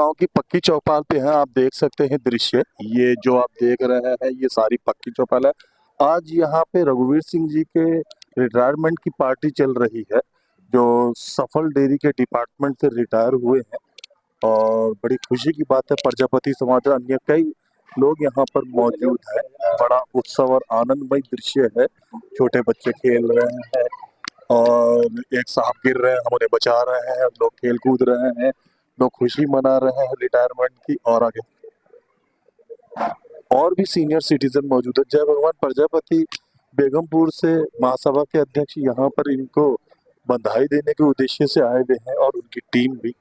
गांव की पक्की चौपाल पे हैं। आप देख सकते हैं दृश्य, ये जो आप देख रहे हैं ये सारी पक्की चौपाल है। आज यहाँ पे रघुवीर सिंह जी के रिटायरमेंट की पार्टी चल रही है, जो सफल डेयरी के डिपार्टमेंट से रिटायर हुए हैं। और बड़ी खुशी की बात है, प्रजापति समाज और अन्य कई लोग यहाँ पर मौजूद है। बड़ा उत्सव और आनंदमय दृश्य है। छोटे बच्चे खेल रहे हैं और एक साहब गिर रहे हैं, हम उन्हें बचा रहे हैं। लोग खेल कूद रहे हैं, लोग खुशी मना रहे हैं रिटायरमेंट की। और आगे और भी सीनियर सिटीजन मौजूद है। जय भगवान प्रजापति बेगमपुर से महासभा के अध्यक्ष यहाँ पर इनको बधाई देने के उद्देश्य से आए हुए हैं, और उनकी टीम भी।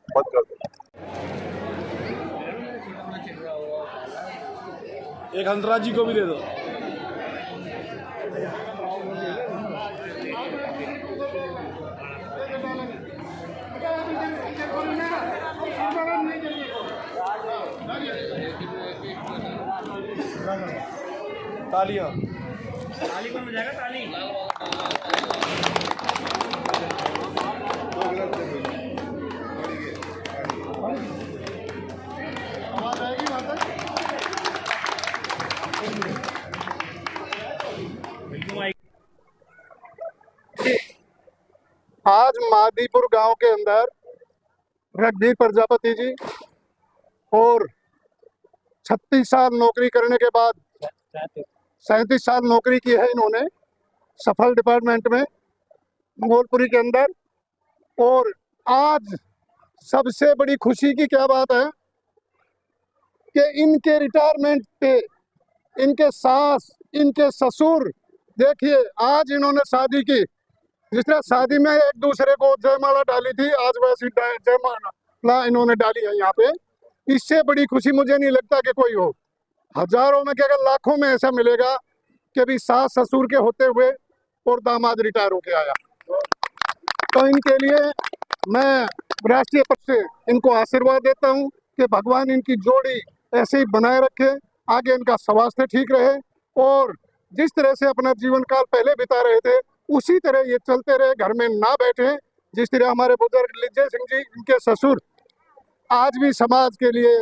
मत कर दो। एक हंसराज जी को भी दे दो। तालियां। ताली कौन बजाएगा? ताली। आवाज आएगी वहां तक? आज मादीपुर गांव के अंदर रघुवीर प्रजापति जी और 36 साल नौकरी करने के बाद 37 साल नौकरी की है इन्होंने सफल डिपार्टमेंट में मंगोलपुरी के अंदर। और आज सबसे बड़ी खुशी की क्या बात है कि इनके रिटायरमेंट पे इनके सास, इनके ससुर, देखिए आज इन्होंने शादी की। जिस तरह शादी में एक दूसरे को जयमाला डाली थी, आज वैसी जयमाला इन्होंने डाली है यहाँ पे। इससे बड़ी खुशी मुझे नहीं लगता कि कोई हो। हजारों में क्या, लाखों में ऐसा मिलेगा कि भी सास ससुर के होते हुए और दामाद रिटायर होके आया। तो इनके लिए मैं राष्ट्रीय पद से इनको आशीर्वाद देता हूं कि भगवान इनकी जोड़ी ऐसे ही बनाए रखे, आगे इनका स्वास्थ्य ठीक रहे और जिस तरह से अपना जीवन काल पहले बिता रहे थे उसी तरह ये चलते रहे, घर में ना बैठे। जिस तरह हमारे बुजुर्ग लिज्जत सिंह जी, इनके ससुर, आज भी समाज के लिए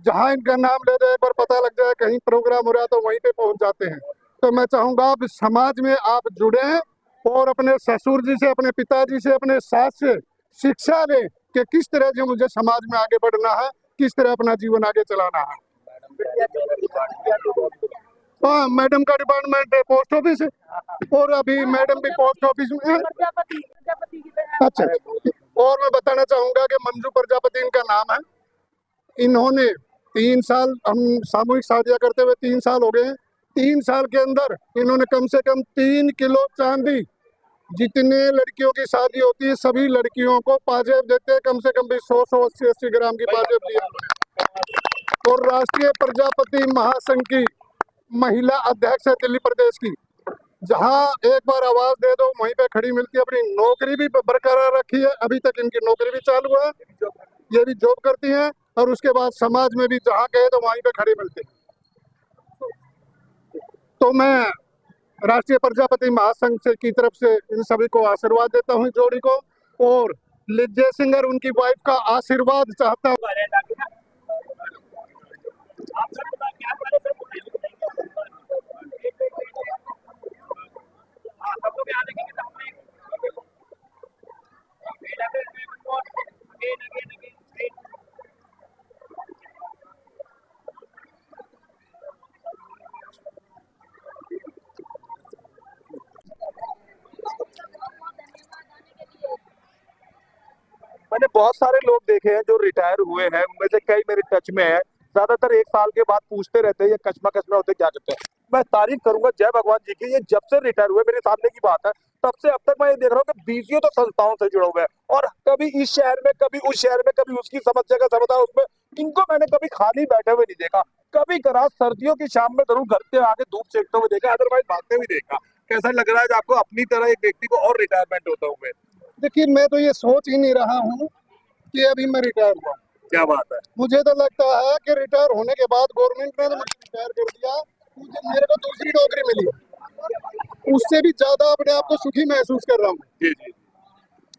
जहां इनका नाम ले जाए, एक बार पता लग जाए कहीं प्रोग्राम हो रहा तो वहीं पे पहुंच जाते हैं। तो मैं चाहूंगा आप समाज में आप जुड़े और अपने ससुर जी से, अपने पिताजी से, अपने सास से शिक्षा लें कि किस तरह से मुझे समाज में आगे बढ़ना है, किस तरह अपना जीवन आगे चलाना है। हाँ, मैडम का डिपार्टमेंट है पोस्ट ऑफिस, और अभी मैडम भी पोस्ट ऑफिस में है। अच्छा, और मैं बताना चाहूंगा कि मंजू प्रजापति इनका नाम है। इन्होंने 3 साल, हम सामूहिक शादियां करते हुए 3 साल हो गए। 3 साल के अंदर इन्होंने कम से कम 3 किलो चांदी, जितने लड़कियों की शादी होती है सभी लड़कियों को पाजेब देते हैं, कम से कम भी 100-180 ग्राम की पाजेब दिया। और राष्ट्रीय प्रजापति महासंघ की महिला अध्यक्ष है दिल्ली प्रदेश की, जहां एक बार आवाज दे दो वहीं पे खड़ी मिलती है। अपनी नौकरी भी बरकरार रखी है, अभी तक इनकी नौकरी भी चालू है, ये भी जॉब करती हैं। और उसके बाद समाज में भी जहाँ गए तो वहीं पे खड़े मिलते हैं। तो मैं राष्ट्रीय प्रजापति महासंघ से की तरफ से इन सभी को आशीर्वाद देता हूँ, जोड़ी को, और लिज्जत सिंह और उनकी वाइफ का आशीर्वाद चाहता हूँ। मैंने बहुत सारे लोग देखे हैं जो रिटायर हुए हैं, उनमें से कई मेरे टच में है। ज्यादातर 1 साल के बाद पूछते रहते हैं ये कचमा कचमा होते क्या करते हैं। मैं तारीफ करूंगा जय भगवान जी की, ये जब से रिटायर हुए, मेरे सामने की बात है, तब से अब तक मैं ये देख रहा हूँ कि बीसियों तो संस्थाओं से जुड़े हुए हैं, और कभी इस शहर में, कभी उस शहर में, कभी उसकी समस्या का समाधान उसमें। इनको मैंने कभी खाली बैठे हुए नहीं देखा। कभी करा सर्दियों की शाम में जरूर घर के आगे धूप सेकते हुए देखा, अदरवाइज भागते हुए देखा। कैसा लग रहा है आपको अपनी तरह एक व्यक्ति को और रिटायरमेंट होता हुए? देखिए, मैं तो ये सोच ही नहीं रहा हूँ कि अभी मैं रिटायर हुआ। क्या बात है। मुझे तो लगता है कि रिटायर होने के बाद गवर्नमेंट ने तो मुझे रिटायर कर दिया, मुझे मेरे को दूसरी नौकरी मिली, उससे भी ज्यादा अपने आप को सुखी महसूस कर रहा हूँ। जी जी।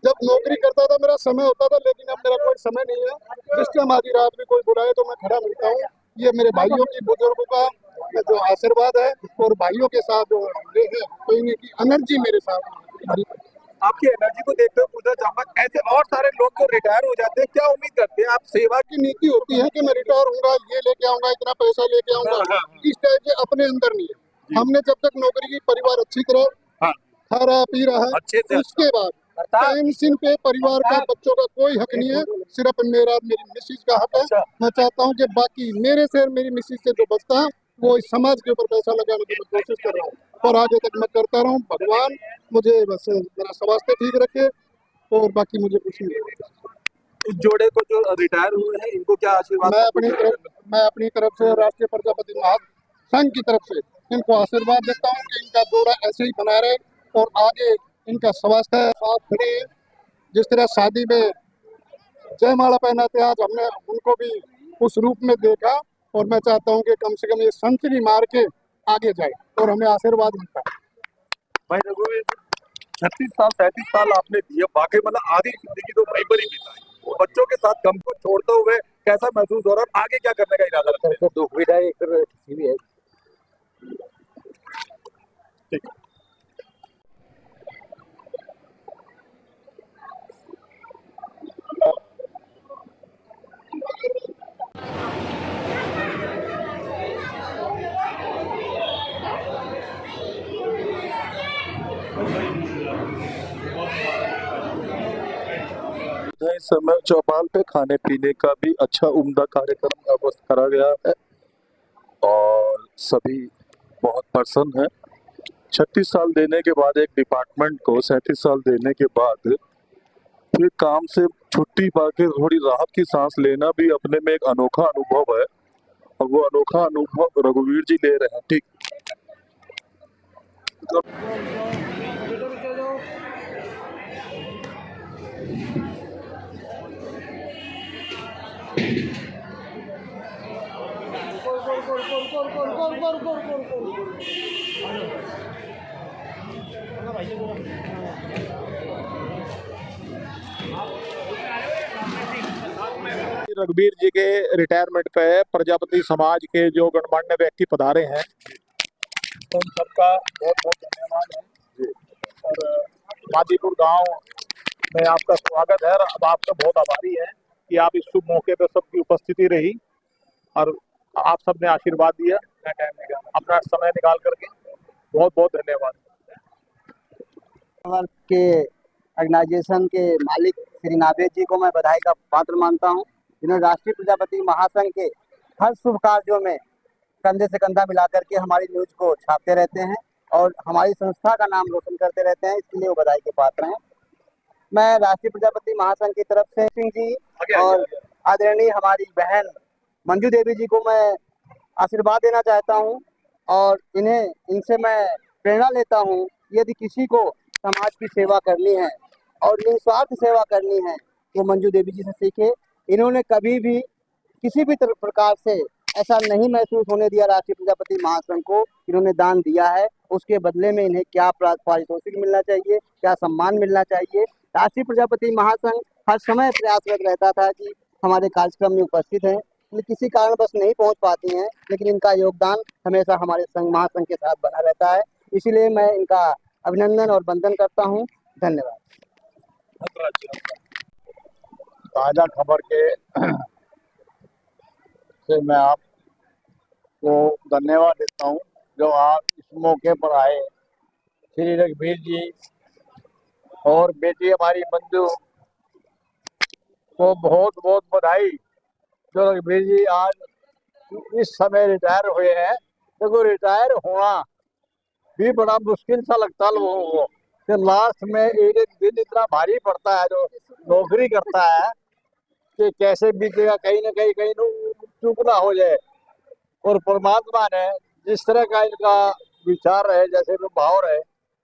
जब नौकरी करता था मेरा समय होता था, लेकिन अब मेरा कोई समय नहीं है। जिस टाइम आधी रात में कोई बुलाए तो मैं खड़ा मिलता हूँ। ये मेरे भाइयों की, बुजुर्गों का जो आशीर्वाद है, और भाइयों के साथ जो ये है, कोई की एनर्जी मेरे साथ भरी। आपकी एनर्जी को देखते हुए पूछना चाहूंगा, ऐसे और सारे लोग जो रिटायर हो जाते हैं, क्या उम्मीद करते हैं आप सेवा की नीति होती है कि मैं रिटायर होऊंगा, ये लेके आऊंगा, इतना पैसा लेके आऊंगा, इस टाइप से अपने अंदर नहीं है। हमने जब तक नौकरी की, परिवार अच्छी तरह खा रहा पी रहा है, अच्छे से उसके बाद पेंशन पे परिवार का, बच्चों का कोई हक नहीं है, सिर्फ मेरा, मेरी मिसेज का हक है। मैं चाहता हूँ कि बाकी मेरे से, मेरी मिसेज से जो बचता है, वो इस समाज के ऊपर पैसा लगाने की मैं कोशिश कर रहा हूँ, और आगे तक मैं करता रहूँ। भगवान मुझे बस मेरा स्वास्थ्य ठीक रखे, और बाकी मुझे कुछ नहीं। इस जोड़े को जो रिटायर हुए हैं, इनको क्या आशीर्वाद? मैं अपनी तरफ से राष्ट्रीय प्रजापति महासंघ की तरफ से इनको आशीर्वाद देता हूँ कि इनका जोड़ा ऐसे ही बना रहे, और आगे इनका स्वास्थ्य साथ खड़े। जिस तरह शादी में जयमाला पहनाते, आज हमने उनको भी उस रूप में देखा, और मैं चाहता हूँ कि कम से कम ये सेंचुरी मार के आगे जाए, और हमें आशीर्वाद मिलता है। भाई रघुवीर, 36 साल 37 साल आपने दिए, वाकई मतलब आधी जिंदगी तो वहीं पर ही बिताई। बच्चों के साथ गम को छोड़ते हुए कैसा महसूस हो रहा है? आगे क्या करने का इरादा रखते हैं? दुख भी है, खुशी भी है। इस समय चौपाल पे खाने पीने का भी अच्छा उम्दा कार्यक्रम व्यवस्था करा गया है, और सभी बहुत प्रसन्न है। 36 साल देने के बाद एक डिपार्टमेंट को 37 साल देने के बाद फिर काम से छुट्टी पाके थोड़ी राहत की सांस लेना भी अपने में एक अनोखा अनुभव है, और वो अनोखा अनुभव रघुवीर जी ले रहे हैं। ठीक, रघुवीर जी के रिटायरमेंट पे प्रजापति समाज के जो गणमान्य व्यक्ति पधारे हैं, उन सबका बहुत बहुत धन्यवाद है। और मादीपुर गांव में आपका स्वागत है, और अब आपका बहुत आभारी है कि आप इस शुभ मौके पर सबकी उपस्थिति रही, और आप सबने आशीर्वाद दिया। मैं कहने का अपना समय निकाल करके बहुत बहुत धन्यवाद। के ऑर्गेनाइजेशन के मालिक श्री नावेद जी को मैं बधाई का पात्र मानता हूं, जिन्होंने राष्ट्रीय प्रजापति महासंघ के हर शुभ कार्यों में कंधे से कंधा मिलाकर के हमारी न्यूज को छापते रहते हैं, और हमारी संस्था का नाम रोशन करते रहते हैं, इसके लिए वो बधाई के पात्र हैं। मैं राष्ट्रीय प्रजापति महासंघ की तरफ से सिंह जी और आदरणीय हमारी बहन मंजू देवी जी को मैं आशीर्वाद देना चाहता हूं, और इनसे मैं प्रेरणा लेता हूं। यदि किसी को समाज की सेवा करनी है और निस्वार्थ सेवा करनी है, वो मंजू देवी जी से सीखे। इन्होंने कभी भी किसी भी प्रकार से ऐसा नहीं महसूस होने दिया राष्ट्रीय प्रजापति महासंघ को। इन्होंने दान दिया है, उसके बदले में इन्हें क्या पारितोषिक मिलना चाहिए, क्या सम्मान मिलना चाहिए। राष्ट्रीय प्रजापति महासंघ हर समय प्रयासरत रहता था कि हमारे कार्यक्रम में उपस्थित हैं, किसी कारणवश नहीं पहुंच पाती हैं, लेकिन इनका योगदान हमेशा हमारे संघ महासंघ के साथ बना रहता है। इसीलिए मैं इनका अभिनंदन और वंदन करता हूं। धन्यवाद। ताजा खबर के से मैं आपको धन्यवाद देता हूं, जो आप इस मौके पर आए। श्री रघुवीर जी और बेटी हमारी मंजू को बहुत बहुत बधाई। जो रघुवीर जी आज इस समय रिटायर हुए हैं, देखो रिटायर होना भी बड़ा मुश्किल सा लगता है लोगों को, कि लास्ट में एक एक दिन इतना भारी पड़ता है जो नौकरी करता है, कि कैसे बीतेगा, कहीं ना कहीं चूक ना हो जाए। और परमात्मा ने जिस तरह का इनका विचार रहे, जैसे भाव रहे,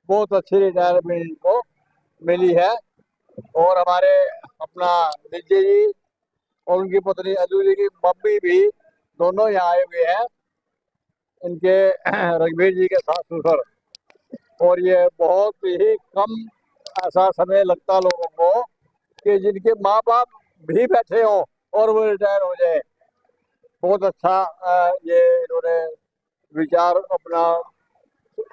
बहुत अच्छी रिटायरमेंट इनको मिली है। और हमारे अपना निजी जी और उनकी पत्नी अजू जी की मम्मी भी दोनों यहाँ आए हुए हैं, इनके रघुवीर जी के साथ ससुर। और ये बहुत ही कम ऐसा समय लगता लोगों को कि जिनके माँ बाप भी बैठे हों और वो रिटायर हो जाए। बहुत अच्छा ये इन्होंने विचार अपना,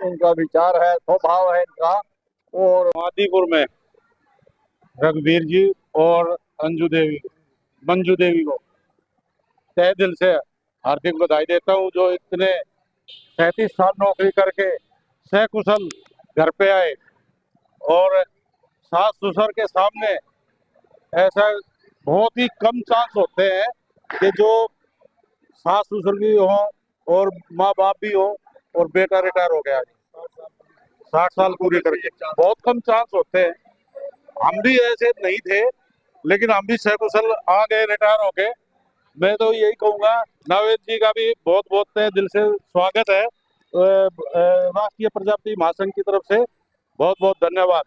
इनका विचार है, स्वभाव है इनका। और मादीपुर में रघुवीर जी और मंजू देवी को तहे दिल से हार्दिक बधाई देता हूँ, जो इतने 37 साल नौकरी करके सकुशल घर पे आए। और सास ससुर के सामने ऐसा बहुत ही कम चांस होते हैं कि जो सास ससुर भी हो और माँ बाप भी हो और बेटा रिटायर हो गया, 60 साल पूरे करके, बहुत कम चांस होते हैं। हम भी ऐसे नहीं थे, लेकिन हम भी सकुशल आ गए रिटायर होके। मैं तो यही कहूंगा, नावेद जी का भी बहुत बहुत दिल से स्वागत है राष्ट्रीय प्रजापति महासंघ की तरफ से। बहुत बहुत धन्यवाद।